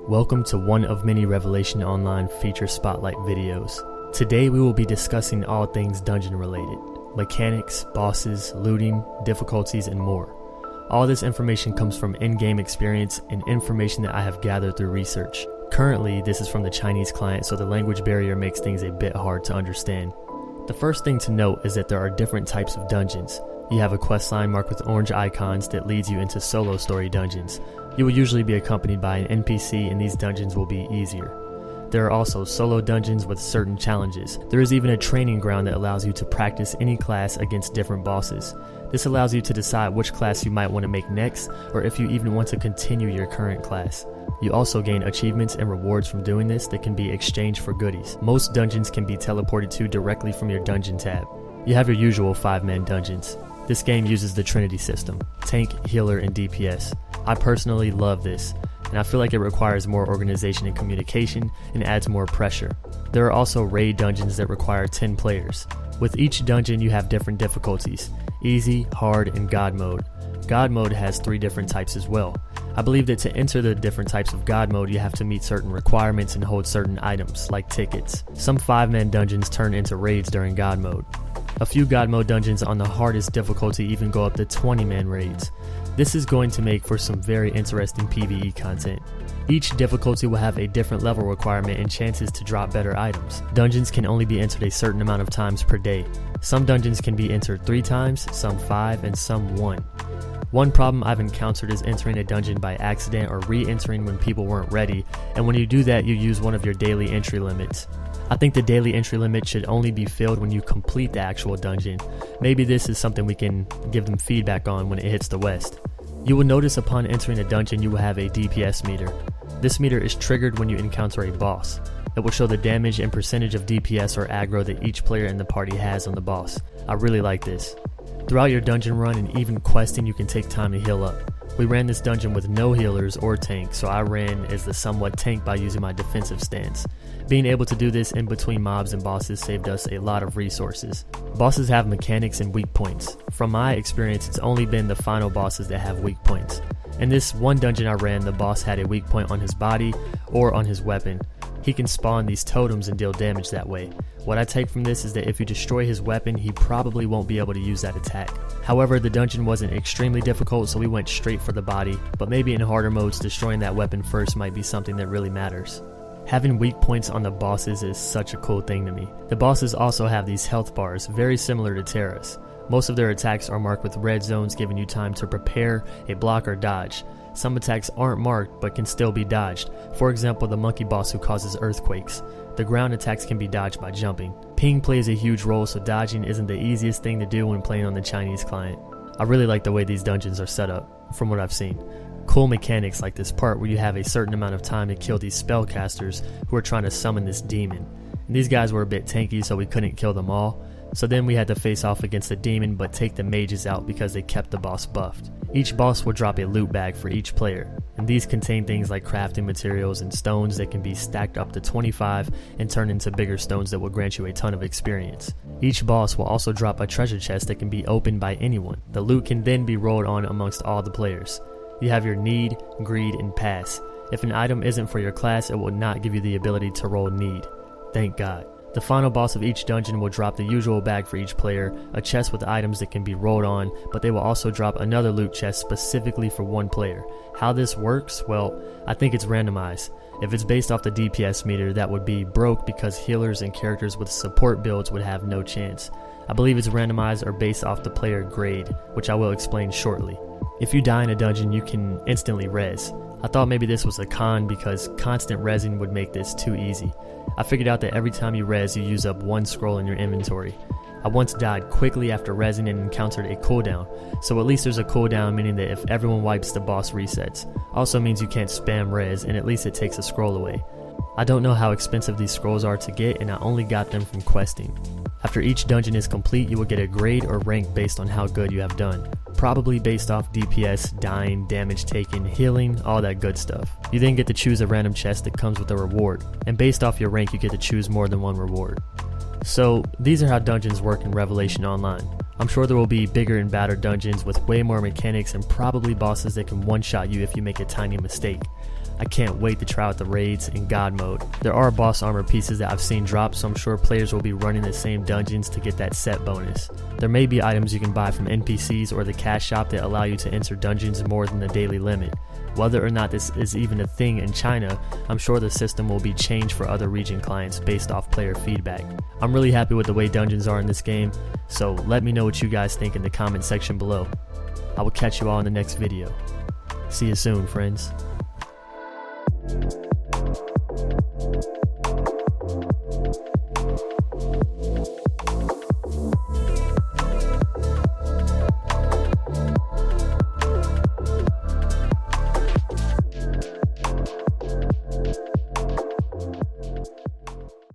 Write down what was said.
Welcome to one of many Revelation Online feature spotlight videos. Today we will be discussing all things dungeon related, mechanics, bosses, looting, difficulties, and more. All this information comes from in-game experience and information that I have gathered through research. Currently, this is from the Chinese client, so the language barrier makes things a bit hard to understand. The first thing to note is that there are different types of dungeons. You have a quest line marked with orange icons that leads you into solo story dungeons. You will usually be accompanied by an NPC, and these dungeons will be easier. There are also solo dungeons with certain challenges. There is even a training ground that allows you to practice any class against different bosses. This allows you to decide which class you might want to make next, or if you even want to continue your current class. You also gain achievements and rewards from doing this that can be exchanged for goodies. Most dungeons can be teleported to directly from your dungeon tab. You have your usual 5-man dungeons. This game uses the Trinity system, tank, healer, and DPS. I personally love this, and I feel like it requires more organization and communication and adds more pressure. There are also raid dungeons that require 10 players. With each dungeon you have different difficulties, easy, hard, and God mode. God mode has 3 different types as well. I believe that to enter the different types of God mode you have to meet certain requirements and hold certain items, like tickets. Some 5-man dungeons turn into raids during God mode. A few God mode dungeons on the hardest difficulty even go up to 20-man raids. This is going to make for some very interesting PvE content. Each difficulty will have a different level requirement and chances to drop better items. Dungeons can only be entered a certain amount of times per day. Some dungeons can be entered 3 times, some 5, and some 1. One problem I've encountered is entering a dungeon by accident or re-entering when people weren't ready, and when you do that you use one of your daily entry limits. I think the daily entry limit should only be filled when you complete the actual dungeon. Maybe this is something we can give them feedback on when it hits the West. You will notice upon entering a dungeon you will have a DPS meter. This meter is triggered when you encounter a boss. It will show the damage and percentage of DPS or aggro that each player in the party has on the boss. I really like this. Throughout your dungeon run and even questing you can take time to heal up. We ran this dungeon with no healers or tank, so I ran as the somewhat tank by using my defensive stance. Being able to do this in between mobs and bosses saved us a lot of resources. Bosses have mechanics and weak points. From my experience, it's only been the final bosses that have weak points. In this one dungeon I ran, the boss had a weak point on his body or on his weapon. He can spawn these totems and deal damage that way. What I take from this is that if you destroy his weapon, he probably won't be able to use that attack. However, the dungeon wasn't extremely difficult, so we went straight for the body, but maybe in harder modes, destroying that weapon first might be something that really matters. Having weak points on the bosses is such a cool thing to me. The bosses also have these health bars, very similar to Terra's. Most of their attacks are marked with red zones, giving you time to prepare, a block, or dodge. Some attacks aren't marked but can still be dodged. For example, the monkey boss who causes earthquakes. The ground attacks can be dodged by jumping. Ping plays a huge role, so dodging isn't the easiest thing to do when playing on the Chinese client. I really like the way these dungeons are set up, from what I've seen. Cool mechanics like this part where you have a certain amount of time to kill these spellcasters who are trying to summon this demon. And these guys were a bit tanky, so we couldn't kill them all. So then we had to face off against the demon but take the mages out because they kept the boss buffed. Each boss will drop a loot bag for each player, and these contain things like crafting materials and stones that can be stacked up to 25 and turn into bigger stones that will grant you a ton of experience. Each boss will also drop a treasure chest that can be opened by anyone. The loot can then be rolled on amongst all the players. You have your need, greed, and pass. If an item isn't for your class, it will not give you the ability to roll need. Thank God. The final boss of each dungeon will drop the usual bag for each player, a chest with items that can be rolled on, but they will also drop another loot chest specifically for one player. How this works? Well, I think it's randomized. If it's based off the DPS meter, that would be broke because healers and characters with support builds would have no chance. I believe it's randomized or based off the player grade, which I will explain shortly. If you die in a dungeon, you can instantly res. I thought maybe this was a con because constant resing would make this too easy. I figured out that every time you res, you use up 1 scroll in your inventory. I once died quickly after resing and encountered a cooldown, so at least there's a cooldown, meaning that if everyone wipes, the boss resets. Also means you can't spam res, and at least it takes a scroll away. I don't know how expensive these scrolls are to get, and I only got them from questing. After each dungeon is complete, you will get a grade or rank based on how good you have done. Probably based off DPS, dying, damage taken, healing, all that good stuff. You then get to choose a random chest that comes with a reward, and based off your rank you get to choose more than one reward. So these are how dungeons work in Revelation Online. I'm sure there will be bigger and badder dungeons with way more mechanics and probably bosses that can one-shot you if you make a tiny mistake. I can't wait to try out the raids in God mode. There are boss armor pieces that I've seen drop, so I'm sure players will be running the same dungeons to get that set bonus. There may be items you can buy from NPCs or the cash shop that allow you to enter dungeons more than the daily limit. Whether or not this is even a thing in China, I'm sure the system will be changed for other region clients based off player feedback. I'm really happy with the way dungeons are in this game, so let me know what you guys think in the comment section below. I will catch you all in the next video. See you soon, friends.